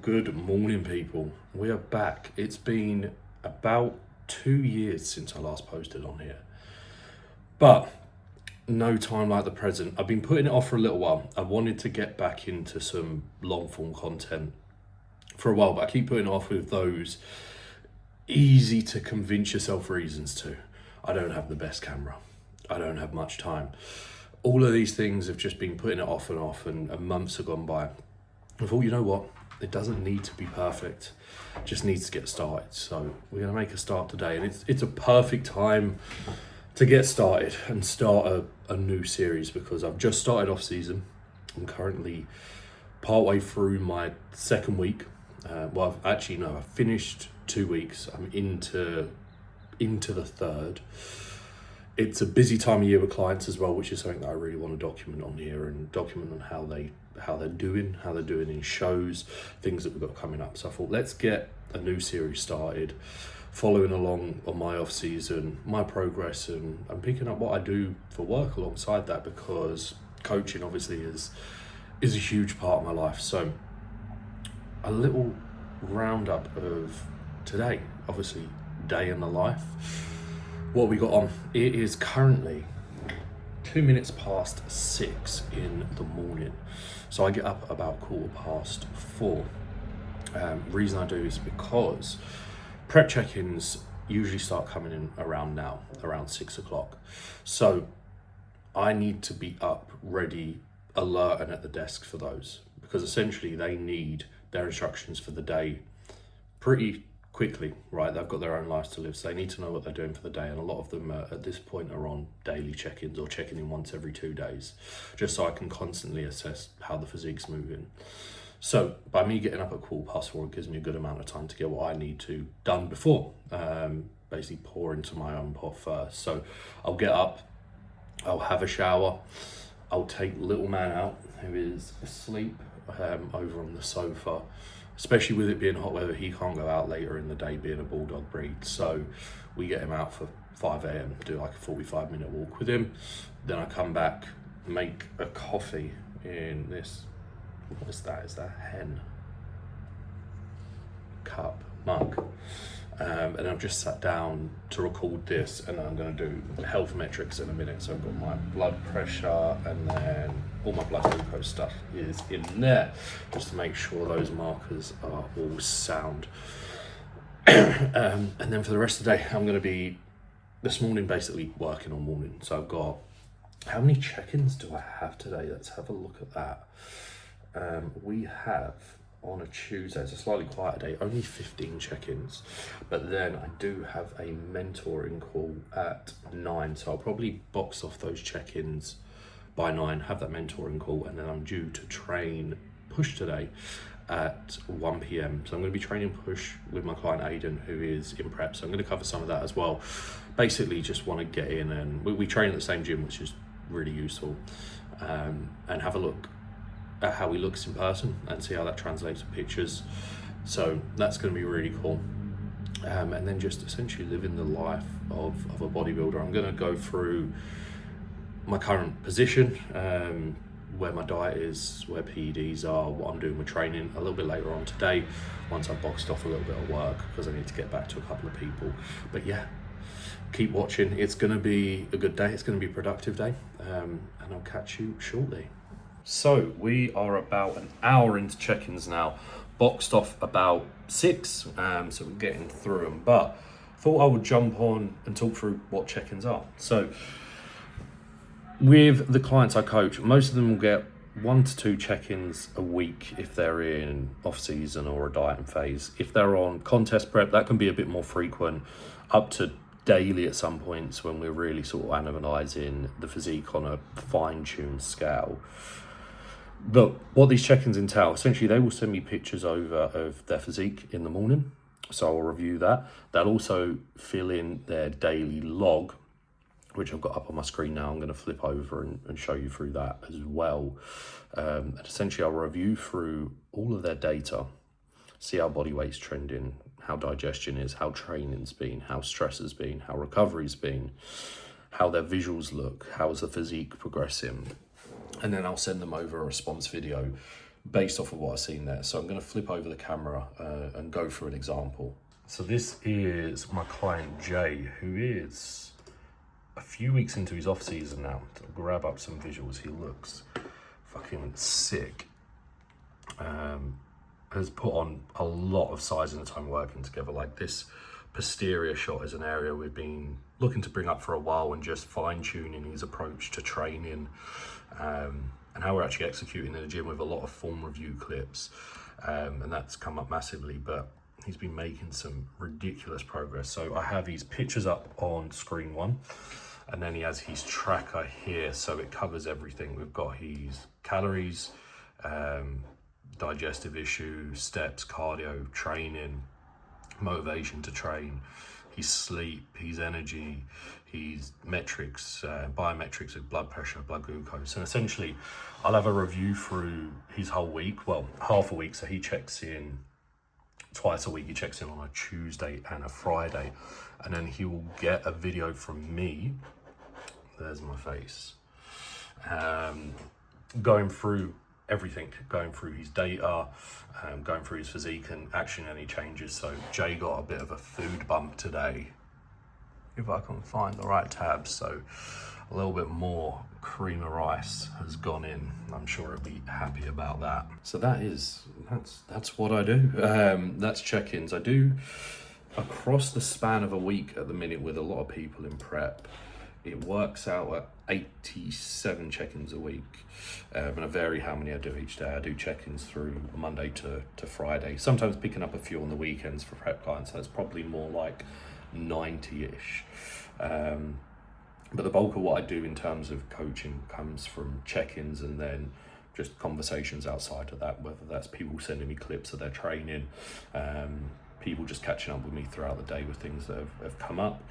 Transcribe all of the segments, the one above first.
Good morning, people. We are back. It's been about 2 years since I last posted on here, but no time like the present. I've been putting it off for a little while. I wanted to get back into some long form content for a while, but I keep putting it off with those easy to convince yourself reasons to. I don't have the best camera. I don't have much time. All of these things have just been putting it off, and months have gone by. I thought, you know what? It doesn't need to be perfect. It just needs to get started. So we're going to make a start today, and it's a perfect time to get started and start a new series because I've just started off season. I'm currently partway through my second week. I finished 2 weeks. I'm into the third. It's a busy time of year with clients as well, which is something that I really want to document on here and document on how they're doing in shows, things that we've got coming up. So I thought, let's get a new series started, following along on my off season, my progress, and I'm picking up what I do for work alongside that, because coaching obviously is a huge part of my life. So a little roundup of today, obviously day in the life. What we got on, it is currently 2 minutes past 6 in the morning. So I get up about 4:15. Reason I do is because prep check-ins usually start coming in around 6 o'clock. So I need to be up, ready, alert, and at the desk for those, because essentially they need their instructions for the day pretty quickly, right? They've got their own lives to live, so they need to know what they're doing for the day, and a lot of them at this point are on daily check-ins or checking in once every 2 days, just so I can constantly assess how the physique's moving. So by me getting up at 4:15, it gives me a good amount of time to get what I need to done before, basically pour into my own pot first. So I'll get up, I'll have a shower, I'll take little man out who is asleep over on the sofa. Especially with it being hot weather, he can't go out later in the day, being a bulldog breed. So we get him out for 5 a.m, do like a 45-minute walk with him. Then I come back, make a coffee in this, what is that? Is that hen? Cup, mug. And I've just sat down to record this, and I'm going to do health metrics in a minute. So I've got my blood pressure, and then all my blood glucose stuff is in there, just to make sure those markers are all sound. And then for the rest of the day, I'm going to be, this morning, basically working all morning. So I've got, how many check-ins do I have today? Let's have a look at that. We have, on a Tuesday, it's a slightly quieter day, only 15 check-ins, but then I do have a mentoring call at 9, so I'll probably box off those check-ins by 9, have that mentoring call, and then I'm due to train push today at 1 p.m. So I'm going to be training push with my client Aidan, who is in prep, so I'm going to cover some of that as well. Basically just want to get in, and we train at the same gym, which is really useful, and have a look at how he looks in person and see how that translates to pictures. So that's going to be really cool. And then just essentially living the life of a bodybuilder. I'm going to go through my current position, where my diet is, where PEDs are, what I'm doing with training a little bit later on today, once I've boxed off a little bit of work, because I need to get back to a couple of people. But yeah, keep watching. It's going to be a good day. It's going to be a productive day, and I'll catch you shortly. So we are about an hour into check-ins now, boxed off about 6, so we're getting through them, but thought I would jump on and talk through what check-ins are. So with the clients I coach, most of them will get 1 to 2 check-ins a week if they're in off-season or a dieting phase. If they're on contest prep, that can be a bit more frequent, up to daily at some points, when we're really sort of analysing the physique on a fine-tuned scale. But what these check-ins entail, essentially they will send me pictures over of their physique in the morning, so I'll review that. They'll also fill in their daily log, which I've got up on my screen now. I'm going to flip over and show you through that as well. And essentially I'll review through all of their data, see how body weight's trending, how digestion is, how training's been, how stress has been, how recovery's been, how their visuals look, how is the physique progressing. And then I'll send them over a response video based off of what I've seen there. So I'm going to flip over the camera and go through an example. So this is my client Jay, who is a few weeks into his off season now. To grab up some visuals, he looks fucking sick. Has put on a lot of size in the time working together. Like, this posterior shot is an area we've been looking to bring up for a while, and just fine tuning his approach to training, and how we're actually executing in the gym with a lot of form review clips, and that's come up massively. But he's been making some ridiculous progress. So I have his pictures up on screen one, and then he has his tracker here, so it covers everything. We've got his calories, digestive issues, steps, cardio, training, motivation to train, his sleep, his energy, his metrics, biometrics of blood pressure, blood glucose. And essentially I'll have a review through his whole week, well, half a week. So he checks in twice a week. He checks in on a Tuesday and a Friday, and then he will get a video from me, there's my face, going through everything, going through his data, going through his physique and actioning any changes. So Jay got a bit of a food bump today, if I can find the right tabs. So a little bit more cream of rice has gone in. I'm sure he'll be happy about that. So that's what I do. That's check-ins. I do across the span of a week at the minute with a lot of people in prep. It works out at 87 check-ins a week, and I vary how many I do each day. I do check-ins through Monday to Friday, sometimes picking up a few on the weekends for prep clients. So it's probably more like 90-ish. But the bulk of what I do in terms of coaching comes from check-ins, and then just conversations outside of that, whether that's people sending me clips of their training, people just catching up with me throughout the day with things that have come up,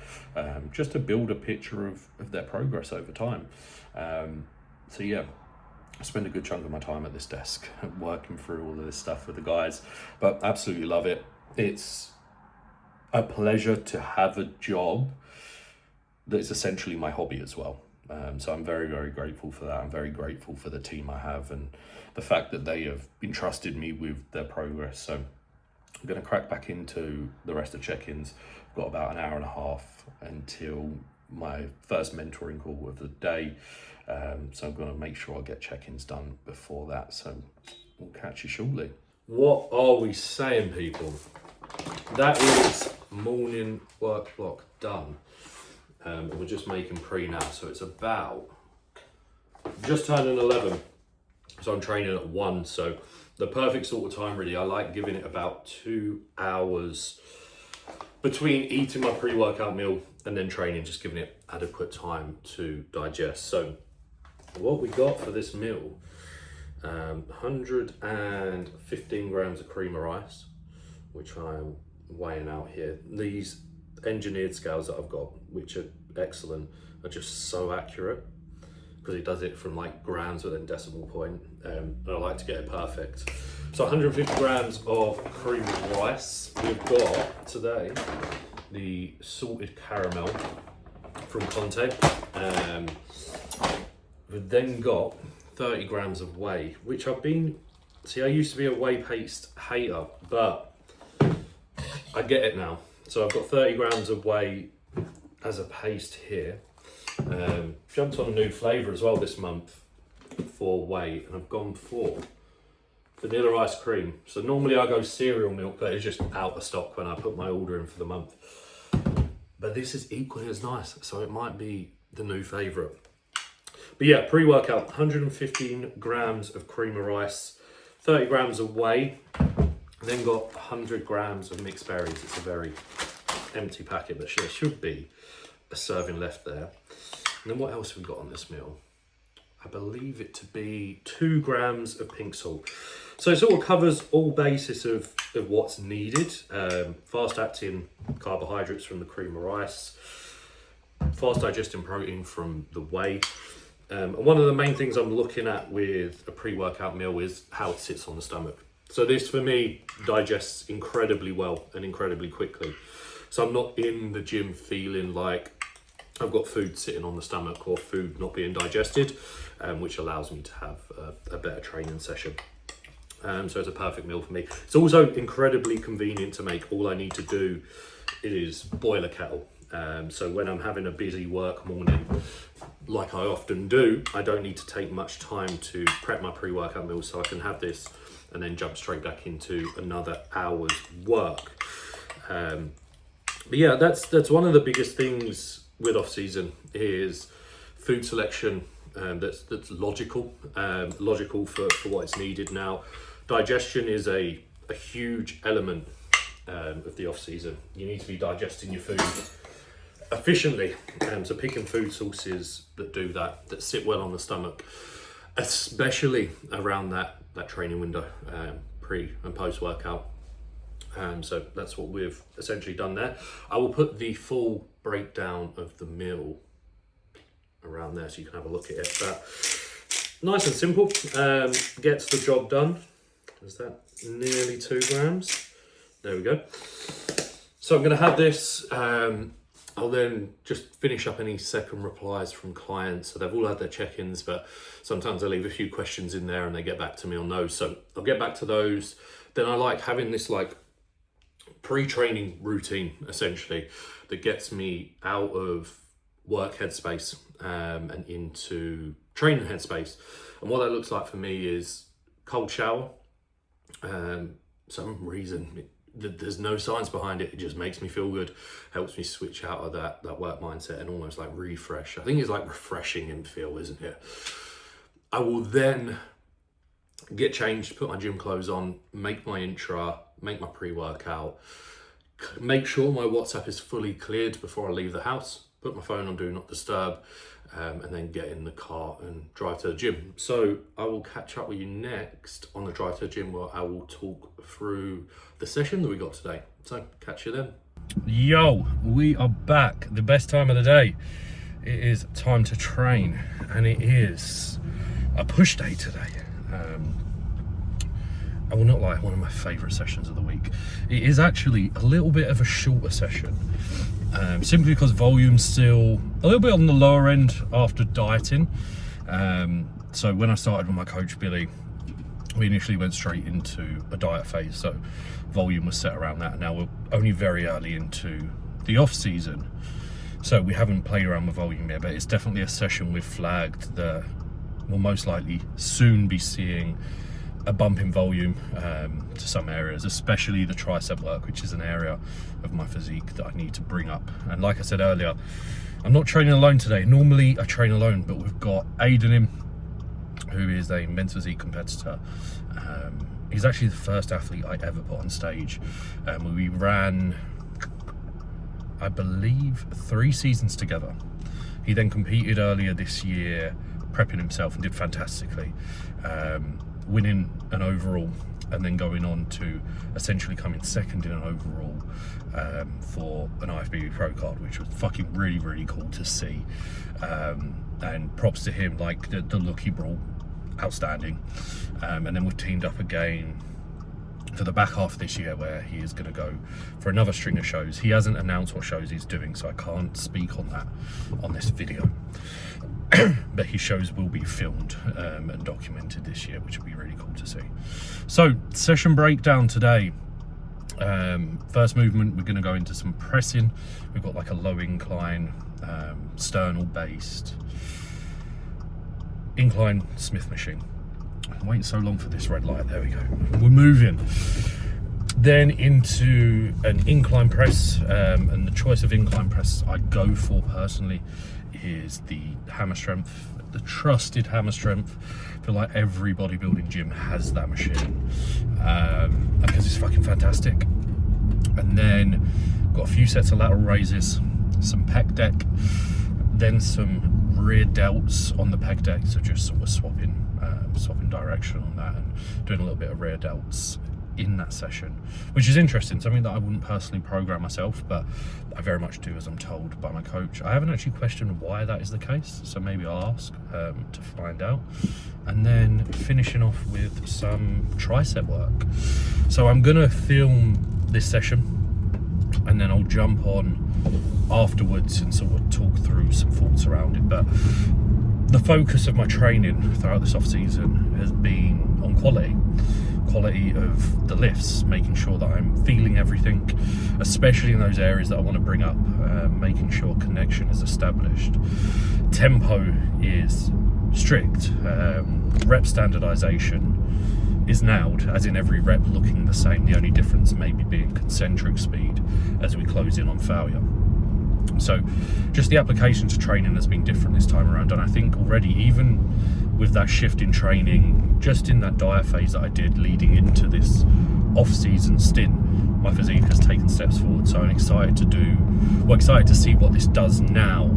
just to build a picture of their progress over time. So yeah, I spend a good chunk of my time at this desk working through all of this stuff with the guys, but absolutely love it. It's a pleasure to have a job that is essentially my hobby as well. So I'm very, very grateful for that. I'm very grateful for the team I have and the fact that they have entrusted me with their progress. So I'm going to crack back into the rest of check-ins. I've got about an hour and a half until my first mentoring call of the day. So I'm going to make sure I get check-ins done before that. So we'll catch you shortly. What are we saying, people? That is morning work block done. We're just making pre now. So it's about just turning 11. So I'm training at 1. So the perfect sort of time, really. I like giving it about 2 hours between eating my pre-workout meal and then training, just giving it adequate time to digest. So what we got for this meal, 115 grams of cream of rice, which I am weighing out here. These engineered scales that I've got, which are excellent, are just so accurate, because it does it from like grams within decimal point, and I like to get it perfect. So 150 grams of cream of rice. We've got today the salted caramel from Conte. We've then got 30 grams of whey, which I used to be a whey paste hater, but I get it now. So I've got 30 grams of whey as a paste here. Jumped on a new flavour as well this month for whey, and I've gone for vanilla ice cream. So normally I go cereal milk, but it's just out of stock when I put my order in for the month. But this is equally as nice, so it might be the new favourite. But yeah, pre-workout, 115 grams of cream of rice, 30 grams of whey, then got 100 grams of mixed berries. It's a very empty packet, but there should be a serving left there. And then what else have we got on this meal? I believe it to be 2 grams of pink salt. So it sort of covers all basis of what's needed. Fast acting carbohydrates from the cream of rice, fast digesting protein from the whey. And one of the main things I'm looking at with a pre-workout meal is how it sits on the stomach. So this for me digests incredibly well and incredibly quickly. So I'm not in the gym feeling like I've got food sitting on the stomach or food not being digested, which allows me to have a better training session. So it's a perfect meal for me. It's also incredibly convenient to make. All I need to do is boil a kettle. So when I'm having a busy work morning, like I often do, I don't need to take much time to prep my pre-workout meal, so I can have this and then jump straight back into another hour's work. But yeah, that's one of the biggest things with off-season is food selection. That's logical, for what is needed now. Digestion is a huge element of the off season. You need to be digesting your food efficiently, so picking food sources that do that, that sit well on the stomach, especially around that training window, pre and post workout. So that's what we've essentially done there. I will put the full breakdown of the meal around there so you can have a look at it, but nice and simple, gets the job done. Is that nearly 2 grams? There we go. So I'm going to have this, I'll then just finish up any second replies from clients. So they've all had their check-ins, but sometimes I leave a few questions in there and they get back to me on those, so I'll get back to those. Then I like having this like pre-training routine essentially that gets me out of work headspace and into training headspace. And what that looks like for me is cold shower. Some reason there's no science behind it, it just makes me feel good, helps me switch out of that work mindset and almost like refresh. I think it's like refreshing in feel, isn't it? I will then get changed, put my gym clothes on, make my intra, make my pre-workout, make sure my WhatsApp is fully cleared before I leave the house, put my phone on do not disturb, and then get in the car and drive to the gym. So I will catch up with you next on the drive to the gym, where I will talk through the session that we got today. So catch you then. Yo, we are back. The best time of the day. It is time to train, and it is a push day today. I will not lie, one of my favourite sessions of the week. It is actually a little bit of a shorter session, simply because volume's still a little bit on the lower end after dieting. So when I started with my coach Billy, we initially went straight into a diet phase, so volume was set around that, and now we're only very early into the off season, so we haven't played around with volume yet, but it's definitely a session we've flagged that we'll most likely soon be seeing a bump in volume to some areas, especially the tricep work, which is an area of my physique that I need to bring up. And like I said earlier, I'm not training alone today. Normally I train alone, but we've got Aiden in, who is a men's physique competitor. He's actually the first athlete I ever put on stage. We ran, I believe, 3 seasons together. He then competed earlier this year, prepping himself, and did fantastically, winning an overall and then going on to essentially coming second in an overall for an IFBB Pro card, which was fucking really cool to see. And props to him, like the look he brought, outstanding. And then we've teamed up again for the back half of this year, where he is going to go for another string of shows. He hasn't announced what shows he's doing, so I can't speak on that on this video. But his shows will be filmed and documented this year, which will be really cool to see. So session breakdown today. First movement, we're going to go into some pressing. We've got like a low incline, sternal based incline Smith machine. I'm waiting so long for this red light. There we go. We're moving. Then into an incline press, and the choice of incline press I go for personally is the hammer strength, the trusted hammer strength. I feel like every bodybuilding gym has that machine, because it's fucking fantastic. And then got a few sets of lateral raises, some pec deck, then some rear delts on the pec deck, so just sort of swapping direction on that and doing a little bit of rear delts in that session, which is interesting, something that I wouldn't personally program myself, but I very much do as I'm told by my coach. I haven't actually questioned why that is the case, so maybe I'll ask to find out. And then finishing off with some tricep work. So I'm gonna film this session and then I'll jump on afterwards and sort of talk through some thoughts around it. But the focus of my training throughout this off season has been on quality quality of the lifts, making sure that I'm feeling everything, especially in those areas that I want to bring up, making sure connection is established. Tempo is strict, rep standardization is nailed, as in every rep looking the same, the only difference maybe being concentric speed as we close in on failure. So just the application to training has been different this time around, and I think already, even with that shift in training, just in that diet phase that I did leading into this off-season stint, my physique has taken steps forward. So I'm excited to see what this does now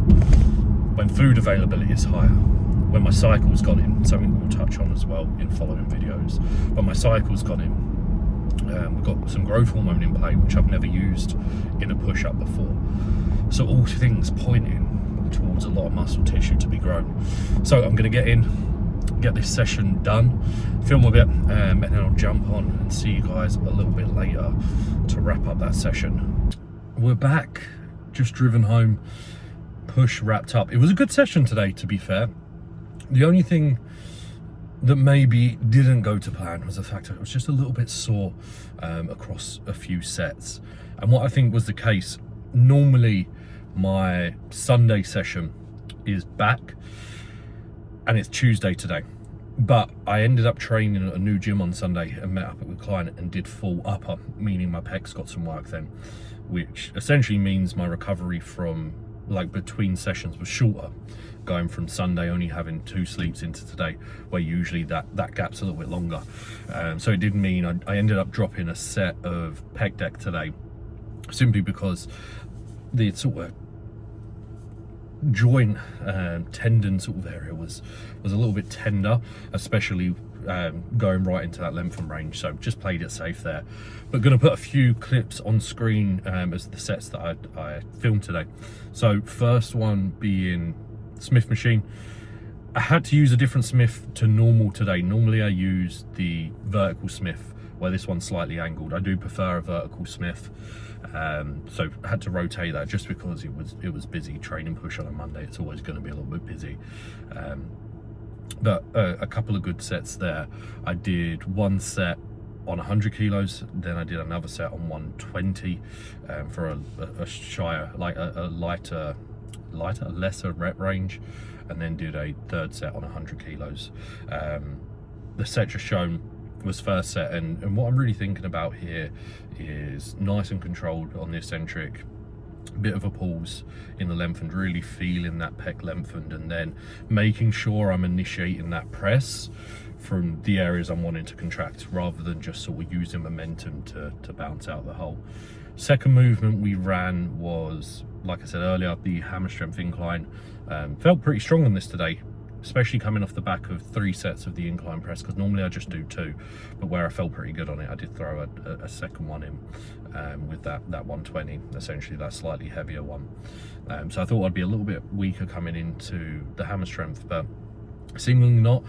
when food availability is higher, when my cycle's gone in, something we'll touch on as well in following videos. But my cycle's gone in. We've got some growth hormone in play, which I've never used in a push-up before. So all things pointing towards a lot of muscle tissue to be grown. So I'm going to get this session done, film a bit, and then I'll jump on and see you guys a little bit later to wrap up that session. We're back, just driven home, push wrapped up. It was a good session today, to be fair. The only thing that maybe didn't go to plan was the fact that it was just a little bit sore across a few sets. And what I think was the case, normally my Sunday session is back and it's Tuesday today, but I ended up training at a new gym on Sunday and met up with a client and did full upper, meaning my pecs got some work then, which essentially means my recovery from like between sessions was shorter, going from Sunday only having 2 sleeps into today, where usually that gap's a little bit longer. So it did mean I ended up dropping a set of pec deck today, simply because the sort of joint tendon sort of area was a little bit tender, especially going right into that length and range. So just played it safe there, but going to put a few clips on screen as the sets that I filmed today. So first one being Smith machine. I had to use a different Smith to normal today. Normally I use the vertical Smith, where this one's slightly angled. I do prefer a vertical Smith, so I had to rotate that just because it was busy. Training push on a Monday, it's always going to be a little bit busy. But a couple of good sets there. I did one set on 100 kilos, then I did another set on 120 for a lesser rep range, and then did a third set on 100 kilos. The set just shown was first set, and what I'm really thinking about here is nice and controlled on the eccentric, bit of a pause in the lengthened, really feeling that pec lengthened, and then making sure I'm initiating that press from the areas I'm wanting to contract, rather than just sort of using momentum to bounce out the hole. Second movement we ran was, like I said earlier, the hammer strength incline. Felt pretty strong on this today, especially coming off the back of 3 sets of the incline press, because normally I just do 2, but where I felt pretty good on it, I did throw a second one in with that 120, essentially that slightly heavier one. So I thought I'd be a little bit weaker coming into the hammer strength, but seemingly not.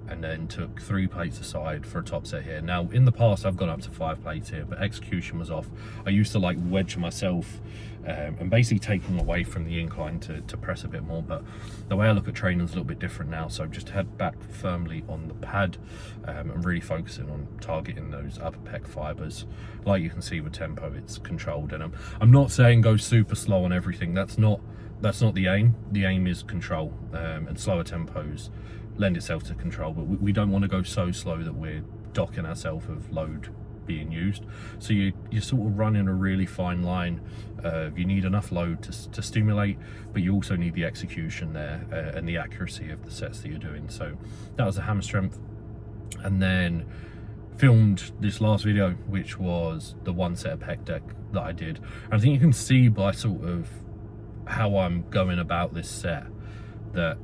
And then took 3 plates aside for a top set here. Now in the past I've gone up to 5 plates here, but execution was off. I used to like wedge myself and basically taking away from the incline to press a bit more, but the way I look at training is a little bit different now. So just head back firmly on the pad and really focusing on targeting those upper pec fibers. Like you can see with tempo, it's controlled, and I'm not saying go super slow on everything. That's not the aim. The aim is control, and slower tempos lend itself to control, but we don't want to go so slow that we're docking ourselves of load being used. So you're sort of running a really fine line. You need enough load to stimulate, but you also need the execution there and the accuracy of the sets that you're doing. So that was the hammer strength, and then filmed this last video, which was the 1 set of pec deck that I did. And I think you can see by sort of how I'm going about this set that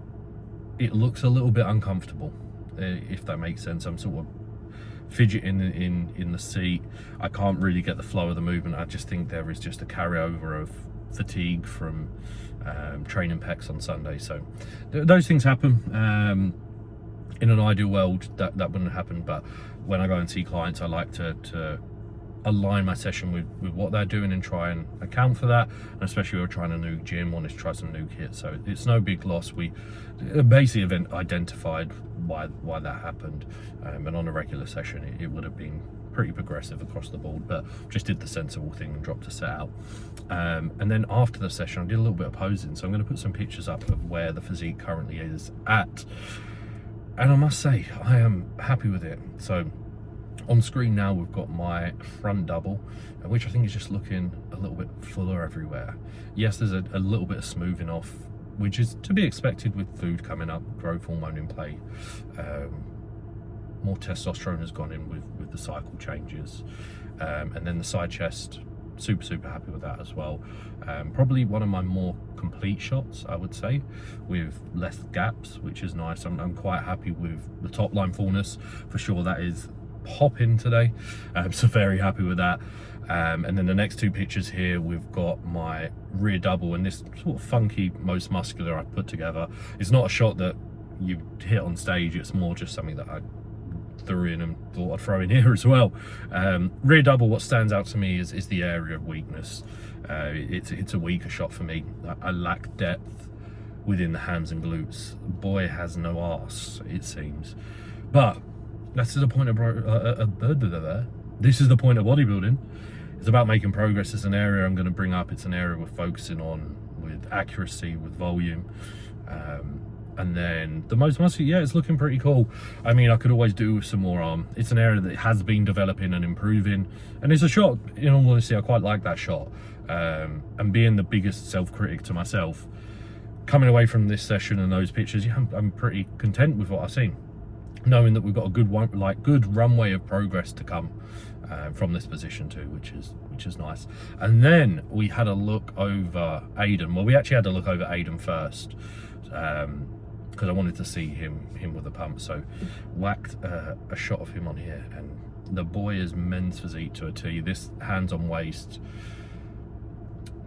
it looks a little bit uncomfortable, if that makes sense. I'm sort of fidgeting in the seat. I can't really get the flow of the movement. I just think there is just a carryover of fatigue from training pecs on Sunday. So those things happen. In an ideal world that wouldn't happen, but when I go and see clients, I like to align my session with what they're doing and try and account for that. And especially we're trying a new gym, wanted to try some new kit, so it's no big loss. We basically identified why that happened, and on a regular session it would have been pretty progressive across the board, but just did the sensible thing and dropped a set out. And then after the session I did a little bit of posing, so I'm going to put some pictures up of where the physique currently is at, and I must say I am happy with it. So on screen now we've got my front double, which I think is just looking a little bit fuller everywhere. Yes, there's a little bit of smoothing off, which is to be expected with food coming up, growth hormone in play. More testosterone has gone in with the cycle changes. And then the side chest, super happy with that as well. Probably one of my more complete shots, I would say, with less gaps, which is nice. I'm quite happy with the top line fullness for sure. That is popping today, so very happy with that. And then the next two pictures here, we've got my rear double, and this sort of funky most muscular I put together. It's not a shot that you hit on stage, it's more just something that I threw in and thought I'd throw in here as well. Rear double, what stands out to me is the area of weakness. It's a weaker shot for me. I lack depth within the hams and glutes. Boy has no arse, it seems. But that's the point of this is the point of bodybuilding. It's about making progress. It's an area I'm going to bring up. It's an area we're focusing on with accuracy, with volume. And then the most muscle, yeah, it's looking pretty cool. I mean, I could always do with some more arm. It's an area that has been developing and improving, and it's a shot, in all honesty, I quite like that shot. And being the biggest self-critic to myself, coming away from this session and those pictures, yeah, I'm pretty content with what I've seen, knowing that we've got a good one, like good runway of progress to come from this position too, which is nice. And then we had a look over Aiden. Well, we actually had to look over Aiden first, because I wanted to see him with a pump. So whacked a shot of him on here, and the boy is men's physique to a T. This hands on waist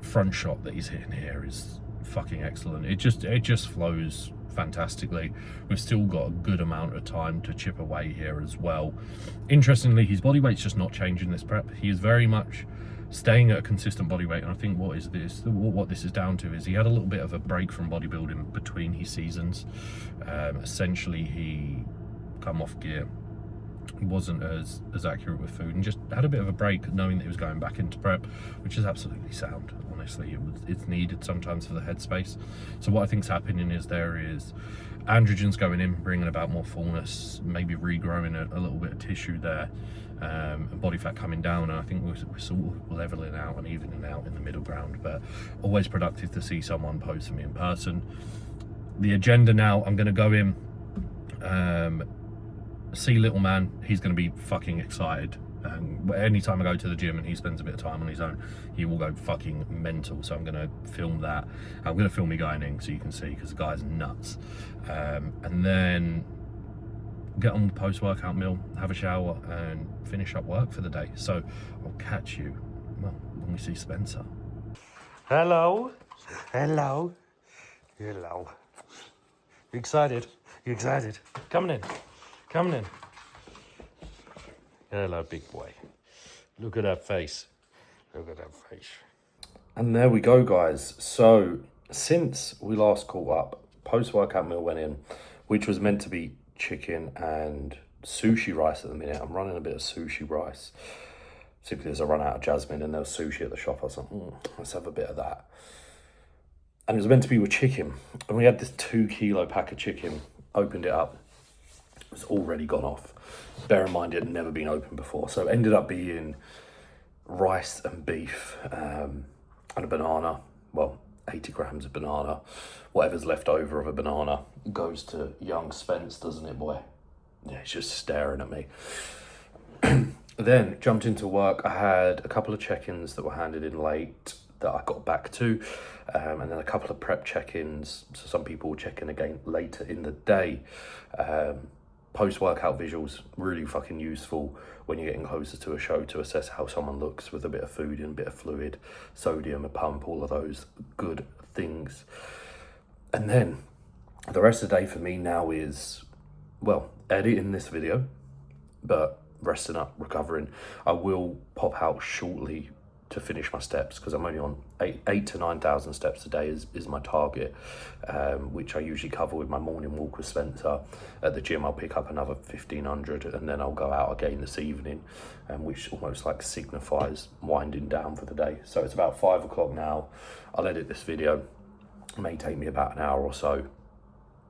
front shot that he's hitting here is fucking excellent. It just flows fantastically. We've still got a good amount of time to chip away here as well. Interestingly, his body weight's just not changing this prep. He is very much staying at a consistent body weight, and I think what this is down to is he had a little bit of a break from bodybuilding between his seasons. Essentially, he come off gear, wasn't as accurate with food, and just had a bit of a break, knowing that he was going back into prep, which is absolutely sound. Honestly, it's needed sometimes for the headspace. So what I think's happening is there is androgens going in, bringing about more fullness, maybe regrowing a little bit of tissue there, and body fat coming down, and I think we're sort of leveling out and evening out in the middle ground. But always productive to see someone post for me in person. The agenda now, I'm going to go in, see little man. He's going to be fucking excited. Anytime I go to the gym and he spends a bit of time on his own, he will go fucking mental. So I'm going to film that. I'm going to film me going in so you can see, because the guy's nuts. And then get on the post-workout meal, have a shower, and finish up work for the day. So I'll catch you, well, when we see Spencer. Hello. Hello. Hello. You excited? You excited? Coming in. Coming in. Hello, big boy. Look at that face. Look at that face. And there we go, guys. So since we last caught up, post-workout meal went in, which was meant to be chicken and sushi rice at the minute. I'm running a bit of sushi rice, simply as I run out of jasmine and there was sushi at the shop. I was like, let's have a bit of that. And it was meant to be with chicken. And we had this 2 kilo pack of chicken, opened it up. It was already gone off. Bear in mind, it had never been opened before. So it ended up being rice and beef, and a banana. Well, 80 grams of banana. Whatever's left over of a banana goes to young Spence, doesn't it, boy? Yeah, he's just staring at me. Then jumped into work. I had a couple of check-ins that were handed in late that I got back to, and then a couple of prep check-ins. So some people will check in again later in the day. Post-workout visuals, really fucking useful when you're getting closer to a show to assess how someone looks with a bit of food and a bit of fluid, sodium, a pump, all of those good things. And then the rest of the day for me now is, well, editing this video, but resting up, recovering. I will pop out shortly to finish my steps because I'm only on 8 to 9,000 steps a day is my target, which I usually cover with my morning walk with Spencer. At the gym, I'll pick up another 1,500 and then I'll go out again this evening, which almost like signifies winding down for the day. So it's about 5 o'clock now. I'll edit this video. It may take me about an hour or so,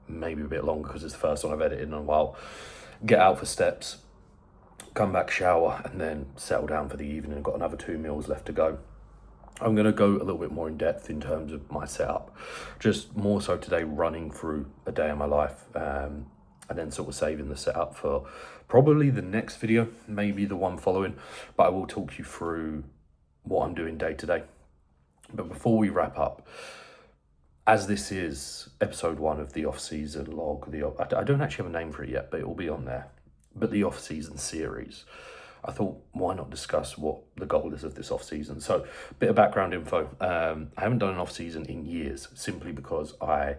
maybe a bit longer because it's the first one I've edited in a while. Get out for steps, come back, shower, and then settle down for the evening. I've got another 2 meals left to go. I'm going to go a little bit more in depth in terms of my setup, just more so today running through a day of my life, and then sort of saving the setup for probably the next video, maybe the one following, but I will talk you through what I'm doing day to day. But before we wrap up, as this is episode 1 of the off-season log, I don't actually have a name for it yet, but it will be on there. But the off-season series, I thought, why not discuss what the goal is of this off-season? So, a bit of background info. I haven't done an off-season in years, simply because I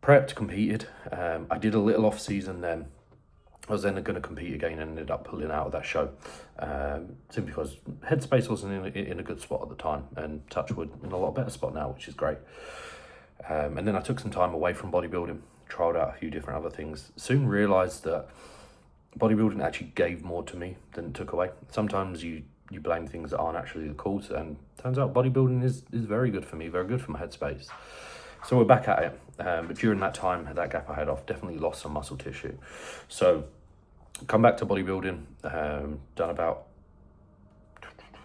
prepped, competed. I did a little off-season then. I was then going to compete again and ended up pulling out of that show, simply because headspace wasn't in a good spot at the time, and touchwood in a lot better spot now, which is great. And then I took some time away from bodybuilding, trialed out a few different other things, soon realised that bodybuilding actually gave more to me than it took away. Sometimes you blame things that aren't actually the cause, and turns out bodybuilding is very good for me, very good for my headspace. So we're back at it, but during that time, that gap I had off, definitely lost some muscle tissue. So come back to bodybuilding, done about,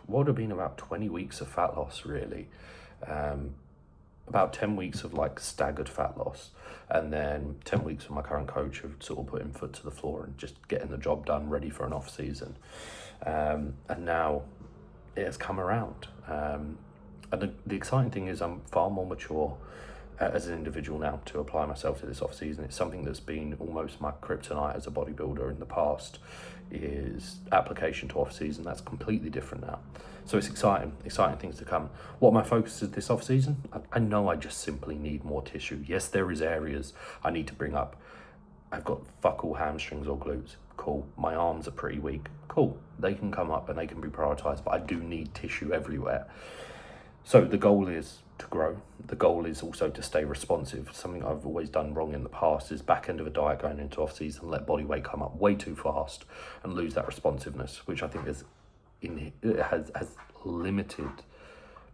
what would have been about 20 weeks of fat loss really. About 10 weeks of like staggered fat loss, and then 10 weeks with my current coach of sort of putting foot to the floor and just getting the job done, ready for an off season. And now it has come around. And the exciting thing is I'm far more mature as an individual now to apply myself to this off season. It's something that's been almost my kryptonite as a bodybuilder in the past, is application to off season. That's completely different now. So it's exciting things to come. What my focus is this off season, I know I just simply need more tissue. Yes, there is areas I need to bring up. I've got fuck all hamstrings or glutes. Cool. My arms are pretty weak. Cool. They can come up and they can be prioritized, but I do need tissue everywhere. So the goal is to grow. The goal is also to stay responsive. Something I've always done wrong in the past is back end of a diet going into off season, let body weight come up way too fast and lose that responsiveness, which I think has limited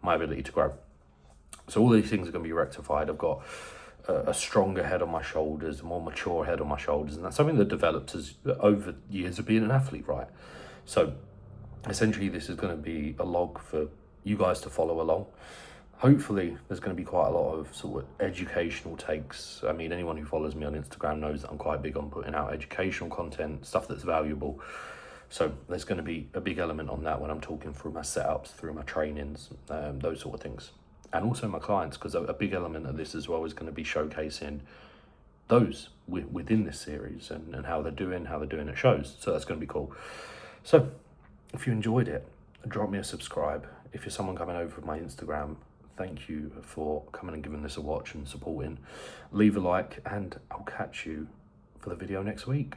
my ability to grow. So all these things are going to be rectified. I've got a stronger head on my shoulders, a more mature head on my shoulders, and that's something that develops as over years of being an athlete, right? So essentially this is going to be a log for you guys to follow along. Hopefully there's going to be quite a lot of sort of educational takes. I mean, anyone who follows me on Instagram knows that I'm quite big on putting out educational content, stuff that's valuable. So there's going to be a big element on that when I'm talking through my setups, through my trainings, those sort of things. And also my clients, because a big element of this as well is going to be showcasing those within this series and how they're doing at shows. So that's going to be cool. So if you enjoyed it, drop me a subscribe. If you're someone coming over from my Instagram, thank you for coming and giving this a watch and supporting. Leave a like, and I'll catch you for the video next week.